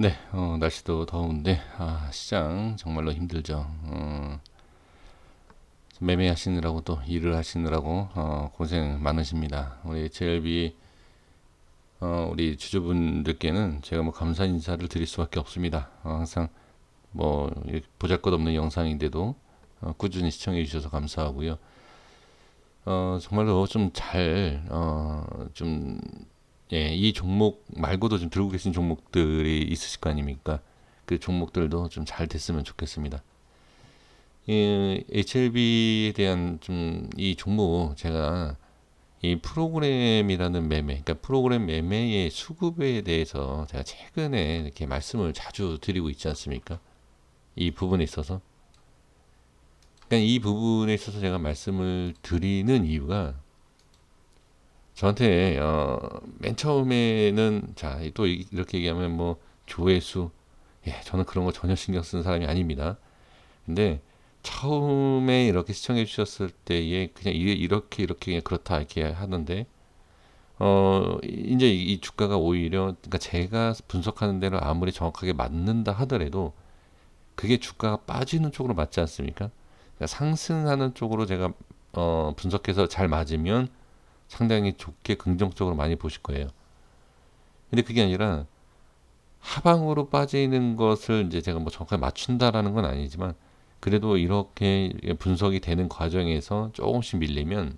네, 날씨도 더운데, 시장 정말로 힘들죠. 매매하시느라고 또 일을 하시느라고, 고생 많으십니다. 우리 JLB, 우리 주주분들께는 제가 뭐 감사 인사를 드릴 수밖에 없습니다. 항상 뭐, 보잘 것 없는 영상인데도, 꾸준히 시청해 주셔서 감사하고요. 정말로 좀 예, 이 종목 말고도 좀 들고 계신 종목들이 있으실 거 아닙니까? 그 종목들도 좀 잘 됐으면 좋겠습니다. 이 HLB에 대한 좀 이 종목 제가 이 프로그램이라는 매매, 그러니까 프로그램 매매의 수급에 대해서 제가 최근에 이렇게 말씀을 자주 드리고 있지 않습니까? 이 부분에 있어서. 그러니까 이 부분에 있어서 제가 말씀을 드리는 이유가 저한테 맨 처음에는 또 이렇게 얘기하면 뭐 조회수, 저는 그런 거 전혀 신경 쓰는 사람이 아닙니다. 근데 처음에 이렇게 시청해 주셨을 때에 그냥 이렇게 그냥 그렇다 이렇게 하는데 이제 이 주가가 오히려 그러니까 제가 분석하는 대로 아무리 정확하게 맞는다 하더라도 그게 주가가 빠지는 쪽으로 맞지 않습니까? 그러니까 상승하는 쪽으로 제가 분석해서 잘 맞으면 상당히 좋게 긍정적으로 많이 보실 거예요. 근데 그게 아니라 하방으로 빠지는 것을 이제 제가 뭐 정확하게 맞춘다라는 건 아니지만 그래도 이렇게 분석이 되는 과정에서 조금씩 밀리면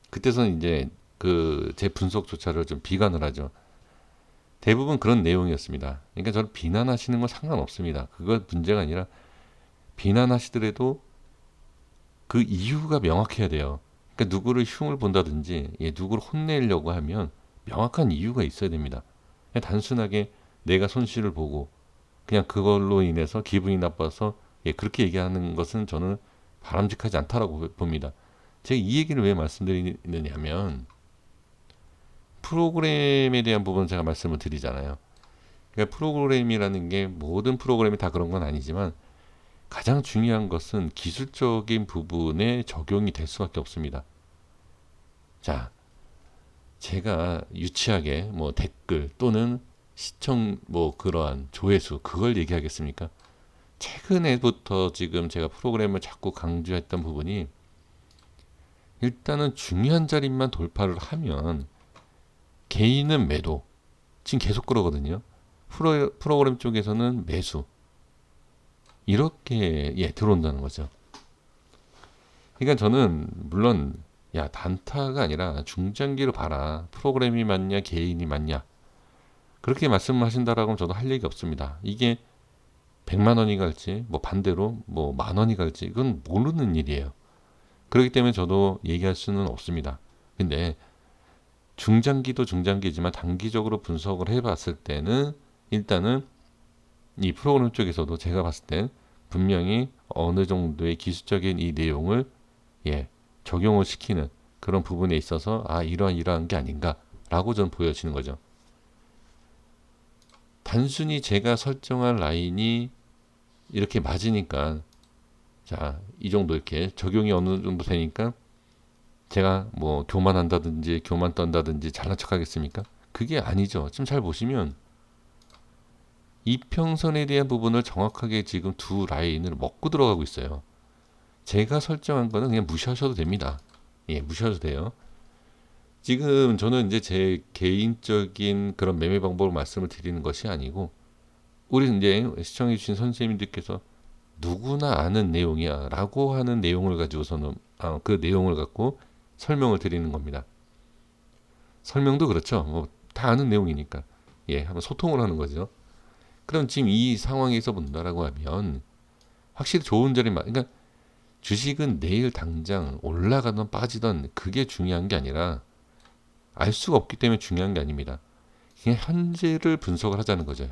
그때서는 이제 그 제 분석조차를 좀 비관을 하죠. 대부분 그런 내용이었습니다. 그러니까 저는 비난하시는 건 상관없습니다. 그거 문제가 아니라 비난하시더라도 그 이유가 명확해야 돼요. 그러니까 누구를 흉을 본다든지 누구를 혼내려고 하면 명확한 이유가 있어야 됩니다. 그냥 단순하게 내가 손실을 보고 그냥 그걸로 인해서 기분이 나빠서 그렇게 얘기하는 것은 저는 바람직하지 않다라고 봅니다. 제가 이 얘기를 왜 말씀드리느냐면 프로그램에 대한 부분 제가 말씀을 드리잖아요. 그러니까 프로그램이라는 게 모든 프로그램이 다 그런 건 아니지만 가장 중요한 것은 기술적인 부분에 적용이 될 수밖에 없습니다. 자, 제가 유치하게 뭐 댓글 또는 시청 뭐 그러한 조회수 그걸 얘기하겠습니까? 최근에부터 지금 제가 프로그램을 자꾸 강조했던 부분이 일단은 중요한 자리만 돌파를 하면 개인은 매도 지금 계속 그러거든요. 프로그램 쪽에서는 매수 이렇게 들어온다는 거죠. 그러니까 저는 물론 단타가 아니라 중장기로 봐라. 프로그램이 맞냐 개인이 맞냐 그렇게 말씀하신다라고 하면 저도 할 얘기 없습니다. 이게 100만 원이 갈지 뭐 반대로 뭐 만 원이 갈지 이건 모르는 일이에요. 그렇기 때문에 저도 얘기할 수는 없습니다. 근데 중장기도 중장기지만 단기적으로 분석을 해봤을 때는 일단은 이 프로그램 쪽에서도 제가 봤을 땐 분명히 어느 정도의 기술적인 이 내용을 적용을 시키는 그런 부분에 있어서 이러한 게 아닌가라고 저는 보여지는 거죠. 단순히 제가 설정한 라인이 이렇게 맞으니까 이 정도 이렇게 적용이 어느 정도 되니까 제가 뭐 교만한다든지 교만 떤다든지 잘난 척 하겠습니까? 그게 아니죠. 지금 잘 보시면 이평선에 대한 부분을 정확하게 지금 두 라인을 먹고 들어가고 있어요. 제가 설정한 거는 그냥 무시하셔도 됩니다. 무시하셔도 돼요. 지금 저는 이제 제 개인적인 그런 매매 방법을 말씀을 드리는 것이 아니고 우리 이제 시청해 주신 선생님들께서 누구나 아는 내용이야 라고 하는 내용을 가지고서는 그 내용을 갖고 설명을 드리는 겁니다. 설명도 그렇죠. 뭐 다 아는 내용이니까 한번 소통을 하는 거죠. 그럼 지금 이 상황에서 본다라고 하면 확실히 좋은 자리 그러니까 주식은 내일 당장 올라가든 빠지든 그게 중요한 게 아니라 알 수가 없기 때문에 중요한 게 아닙니다. 그냥 현재를 분석을 하자는 거죠.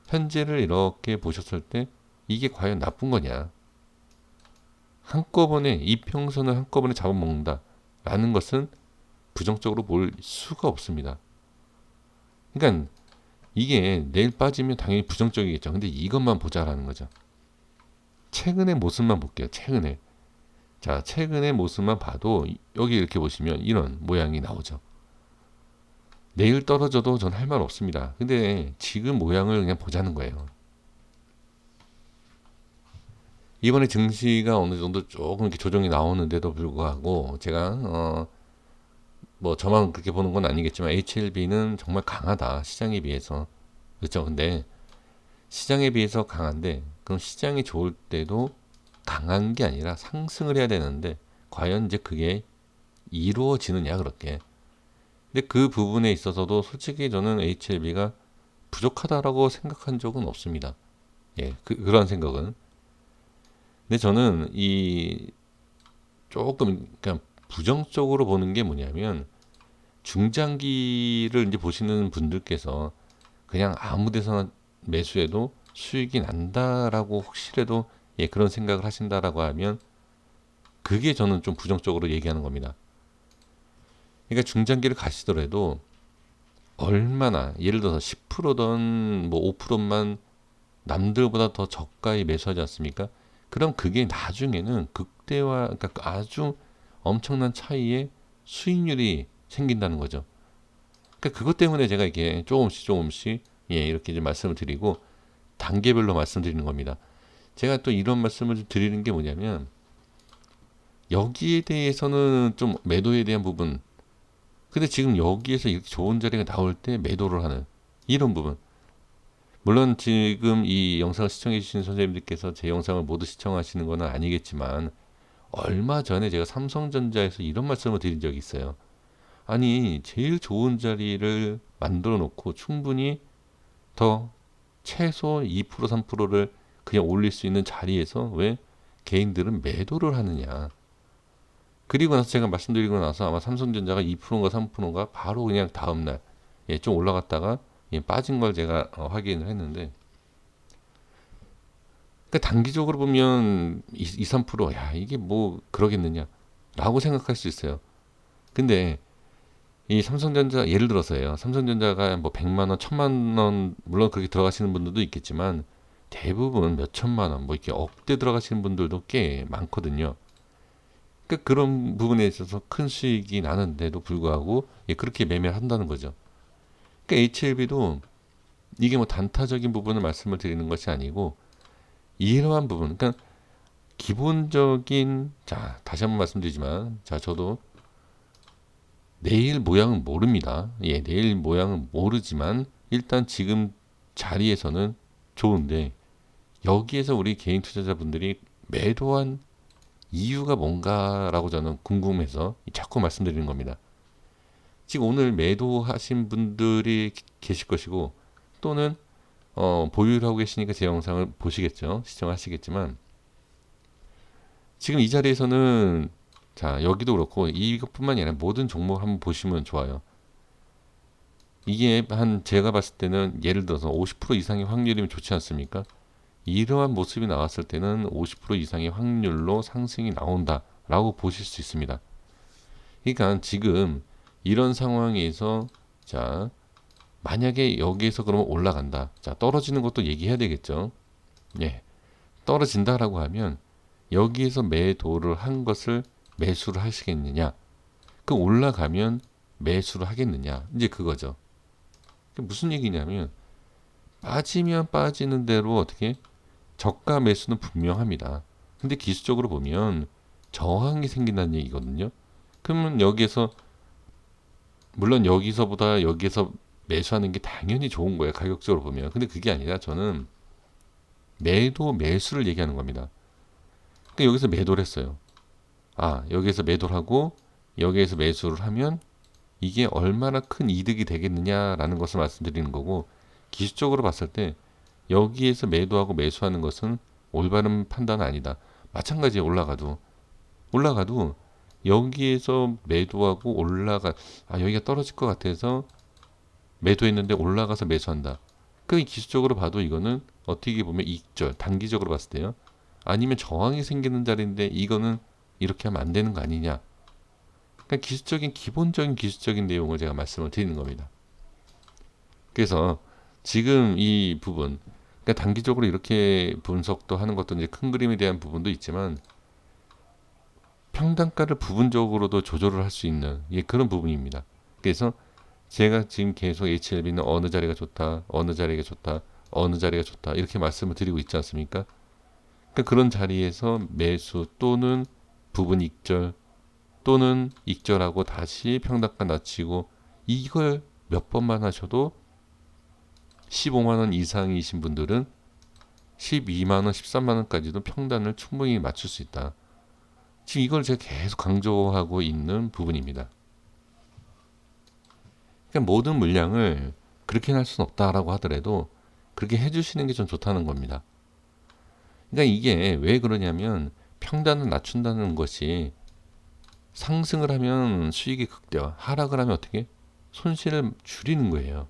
현재를 이렇게 보셨을 때 이게 과연 나쁜 거냐? 한꺼번에 이평선을 한꺼번에 잡아먹는다라는 것은 부정적으로 볼 수가 없습니다. 그러니까 이게 내일 빠지면 당연히 부정적이겠죠. 근데 이것만 보자라는 거죠. 최근의 모습만 볼게요. 최근의 모습만 봐도 여기 이렇게 보시면 이런 모양이 나오죠. 내일 떨어져도 전 할 말 없습니다. 근데 지금 모양을 그냥 보자는 거예요. 이번에 증시가 어느 정도 조금 이렇게 조정이 나오는데도 불구하고 제가 뭐 저만 그렇게 보는 건 아니겠지만 HLB는 정말 강하다, 시장에 비해서. 그렇죠. 근데 시장에 비해서 강한데 그럼 시장이 좋을 때도 강한 게 아니라 상승을 해야 되는데 과연 이제 그게 이루어지느냐 그렇게. 근데 그 부분에 있어서도 솔직히 저는 HLB가 부족하다라고 생각한 적은 없습니다. 예, 그런 생각은. 근데 저는 이 조금 그냥 부정적으로 보는 게 뭐냐면 중장기를 이제 보시는 분들께서 그냥 아무 데서나 매수해도 수익이 난다라고 혹시라도 예, 그런 생각을 하신다라고 하면 그게 저는 좀 부정적으로 얘기하는 겁니다. 그러니까 중장기를 가시더라도 얼마나 예를 들어서 10%든 뭐 5%만 남들보다 더 저가에 매수하지 않습니까? 그럼 그게 나중에는 극대화, 그러니까 아주 엄청난 차이의 수익률이 생긴다는 거죠. 그러니까 그것 때문에 제가 이게 조금씩 예, 이렇게 이제 말씀을 드리고 단계별로 말씀드리는 겁니다. 제가 또 이런 말씀을 드리는 게 뭐냐면 여기에 대해서는 좀 매도에 대한 부분. 근데 지금 여기에서 이렇게 좋은 자리가 나올 때 매도를 하는 이런 부분. 물론 지금 이 영상을 시청해 주신 선생님들께서 제 영상을 모두 시청하시는 건 아니겠지만 얼마 전에 제가 삼성전자에서 이런 말씀을 드린 적이 있어요. 아니 제일 좋은 자리를 만들어 놓고 충분히 더 최소 2% 3%를 그냥 올릴 수 있는 자리에서 왜 개인들은 매도를 하느냐. 그리고 나서 제가 말씀드리고 나서 아마 삼성전자가 2%인가 3%인가 바로 그냥 다음날 예, 좀 올라갔다가 예, 빠진 걸 제가 확인을 했는데 그러니까 단기적으로 보면 3%, 야, 이게 뭐 그러겠느냐 라고 생각할 수 있어요. 근데 이 삼성전자 예를 들어서요. 삼성전자가 뭐 100만 원, 1000만 원 물론 그렇게 들어가시는 분들도 있겠지만 대부분 몇 천만 원, 뭐 이렇게 억대 들어가시는 분들도 꽤 많거든요. 그러니까 그런 부분에 있어서 큰 수익이 나는데도 불구하고 예, 그렇게 매매를 한다는 거죠. 그러니까 HLB도 이게 뭐 단타적인 부분을 말씀을 드리는 것이 아니고 이러한 부분, 그러니까 기본적인 자 다시 한번 말씀드리지만 자 저도 내일 모양은 모릅니다. 예, 내일 모양은 모르지만 일단 지금 자리에서는 좋은데 여기에서 우리 개인 투자자분들이 매도한 이유가 뭔가라고 저는 궁금해서 자꾸 말씀드리는 겁니다. 지금 오늘 매도하신 분들이 계실 것이고 또는 보유를 하고 계시니까 제 영상을 보시겠죠. 시청하시겠지만 지금 이 자리에서는 자 여기도 그렇고 이것뿐만이 아니라 모든 종목을 한번 보시면 좋아요. 이게 한 제가 봤을 때는 예를 들어서 50% 이상의 확률이면 좋지 않습니까? 이러한 모습이 나왔을 때는 50% 이상의 확률로 상승이 나온다라고 보실 수 있습니다. 그러니까 지금 이런 상황에서 자 만약에 여기에서 그러면 올라간다. 자 떨어지는 것도 얘기해야 되겠죠. 예, 떨어진다라고 하면 여기에서 매도를 한 것을 매수를 하시겠느냐? 그 올라가면 매수를 하겠느냐? 이제 그거죠. 무슨 얘기냐면 빠지면 빠지는 대로 어떻게 저가 매수는 분명합니다. 근데 기술적으로 보면 저항이 생긴다는 얘기거든요. 그러면 여기에서 물론 여기서보다 여기에서 매수하는 게 당연히 좋은 거예요. 가격적으로 보면. 근데 그게 아니라 저는 매도 매수를 얘기하는 겁니다. 그러니까 여기서 매도를 했어요. 아, 여기에서 매도를 하고 여기에서 매수를 하면 이게 얼마나 큰 이득이 되겠느냐라는 것을 말씀드리는 거고 기술적으로 봤을 때 여기에서 매도하고 매수하는 것은 올바른 판단은 아니다. 마찬가지에 올라가도 여기에서 매도하고 여기가 떨어질 것 같아서 매도했는데 올라가서 매수한다. 그 기술적으로 봐도 이거는 어떻게 보면 이익절 단기적으로 봤을 때요. 아니면 저항이 생기는 자리인데 이거는 이렇게 하면 안 되는 거 아니냐. 그러니까 기본적인 기술적인 내용을 제가 말씀을 드리는 겁니다. 그래서 지금 이 부분, 그러니까 단기적으로 이렇게 분석도 하는 것도 이제 큰 그림에 대한 부분도 있지만 평단가를 부분적으로도 조절을 할 수 있는 예, 그런 부분입니다. 그래서 제가 지금 계속 HLB는 어느 자리가 좋다, 어느 자리가 좋다, 어느 자리가 좋다 이렇게 말씀을 드리고 있지 않습니까? 그러니까 그런 자리에서 매수 또는 부분 익절 또는 익절하고 다시 평단가 낮추고 이걸 몇 번만 하셔도 15만 원 이상이신 분들은 12만 원, 13만 원까지도 평단을 충분히 맞출 수 있다. 지금 이걸 제가 계속 강조하고 있는 부분입니다. 그러니까 모든 물량을 그렇게 할 수는 없다라고 하더라도 그렇게 해주시는 게 좀 좋다는 겁니다. 그러니까 이게 왜 그러냐면 평단을 낮춘다는 것이 상승을 하면 수익이 극대화, 하락을 하면 어떻게? 손실을 줄이는 거예요.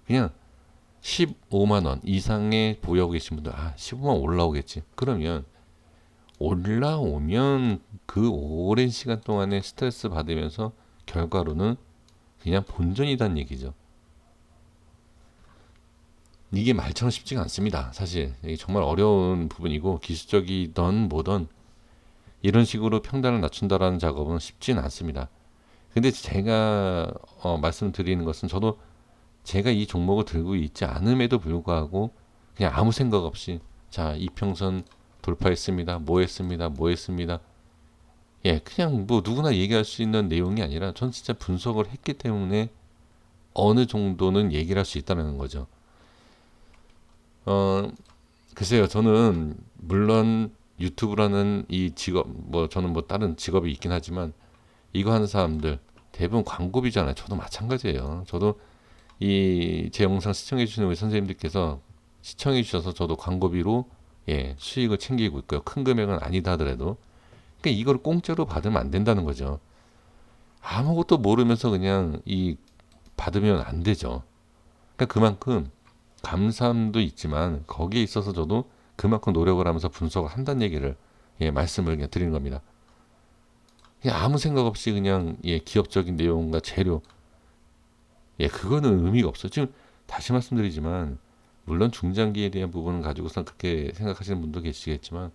그냥 15만 원 이상의 보유하고 계신 분들, 15만 원 올라오겠지. 그러면 올라오면 그 오랜 시간 동안에 스트레스 받으면서 결과로는 그냥 본전이란 얘기죠. 이게 말처럼 쉽지가 않습니다. 사실 이게 정말 어려운 부분이고 기술적이든 뭐든 이런 식으로 평단을 낮춘다라는 작업은 쉽지는 않습니다. 근데 제가 말씀드리는 것은 저도 제가 이 종목을 들고 있지 않음에도 불구하고 그냥 아무 생각 없이 자 이평선 돌파했습니다. 뭐 했습니다. 뭐 했습니다. 예, 그냥 뭐 누구나 얘기할 수 있는 내용이 아니라 전 진짜 분석을 했기 때문에 어느 정도는 얘기를 할 수 있다는 거죠. 어, 글쎄요, 저는 물론 유튜브라는 이 직업, 뭐 저는 뭐 다른 직업이 있긴 하지만 이거 하는 사람들 대부분 광고비잖아요. 저도 마찬가지예요. 저도 이 제 영상 시청해 주시는 우리 선생님들께서 시청해 주셔서 저도 광고비로 수익을 챙기고 있고요. 큰 금액은 아니다 하더라도 그러니까 이걸 공짜로 받으면 안 된다는 거죠. 아무것도 모르면서 그냥 이 받으면 안 되죠. 그러니까 그만큼 감사함도 있지만 거기에 있어서 저도 그만큼 노력을 하면서 분석을 한다는 얘기를 말씀을 그냥 드리는 겁니다. 그냥 아무 생각 없이 그냥 기업적인 내용과 재료 그거는 의미가 없어요. 지금 다시 말씀드리지만 물론 중장기에 대한 부분을 가지고선 그렇게 생각하시는 분도 계시겠지만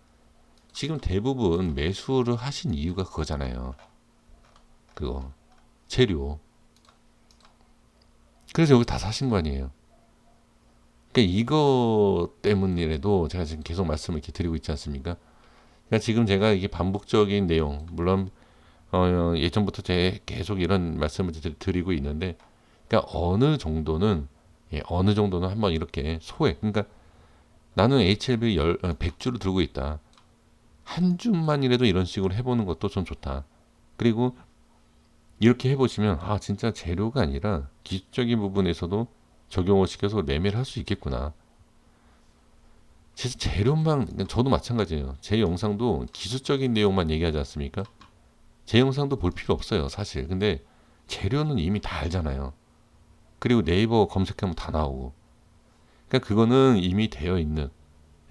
지금 대부분 매수를 하신 이유가 그거잖아요. 그거 재료. 그래서 여기 다 사신 거 아니에요. 그러니까 이거 때문이라도 제가 지금 계속 말씀을 이렇게 드리고 있지 않습니까? 그러니까 지금 제가 이게 반복적인 내용, 물론 예전부터 제가 계속 이런 말씀을 드리고 있는데, 그러니까 어느 정도는 한번 이렇게 소액, 그러니까 나는 HLB 100주를 들고 있다. 한 주만이라도 이런 식으로 해보는 것도 좀 좋다. 그리고 이렇게 해보시면 진짜 재료가 아니라 기술적인 부분에서도 적용을 시켜서 매매를 할 수 있겠구나. 진짜 재료만 저도 마찬가지예요. 제 영상도 기술적인 내용만 얘기하지 않습니까? 제 영상도 볼 필요 없어요, 사실. 근데 재료는 이미 다 알잖아요. 그리고 네이버 검색하면 다 나오고. 그러니까 그거는 이미 되어 있는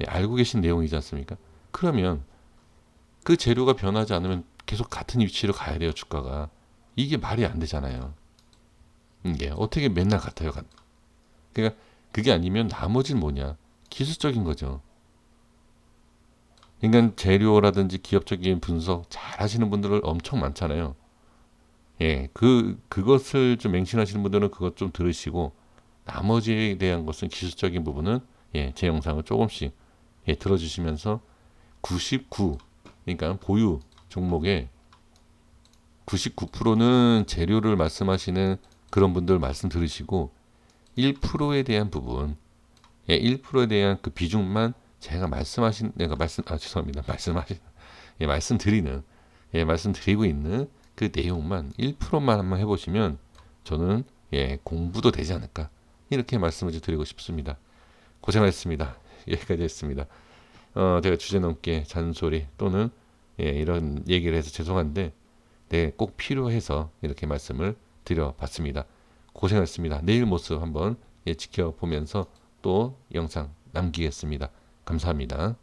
알고 계신 내용이지 않습니까? 그러면 그 재료가 변하지 않으면 계속 같은 위치로 가야 돼요, 주가가. 이게 말이 안 되잖아요. 이게 어떻게 맨날 같아요? 그러니까 그게 아니면 나머지는 뭐냐? 기술적인 거죠. 그러니까 재료라든지 기업적인 분석 잘 하시는 분들 엄청 많잖아요. 그것을 좀 맹신하시는 분들은 그것 좀 들으시고 나머지에 대한 것은 기술적인 부분은 제 영상을 조금씩 들어주시면서 99, 그러니까 보유 종목의 99%는 재료를 말씀하시는 그런 분들 말씀 들으시고 1%에 대한 부분, 1%에 대한 그 비중만 제가 죄송합니다. 말씀드리고 있는 그 내용만 1%만 한번 해보시면 저는 공부도 되지 않을까 이렇게 말씀을 드리고 싶습니다. 고생하셨습니다. 여기까지 했습니다. 제가 주제넘게 잔소리 또는 이런 얘기를 해서 죄송한데 꼭 필요해서 이렇게 말씀을 드려봤습니다. 고생하셨습니다. 내일 모습 한번 지켜보면서 또 영상 남기겠습니다. 감사합니다.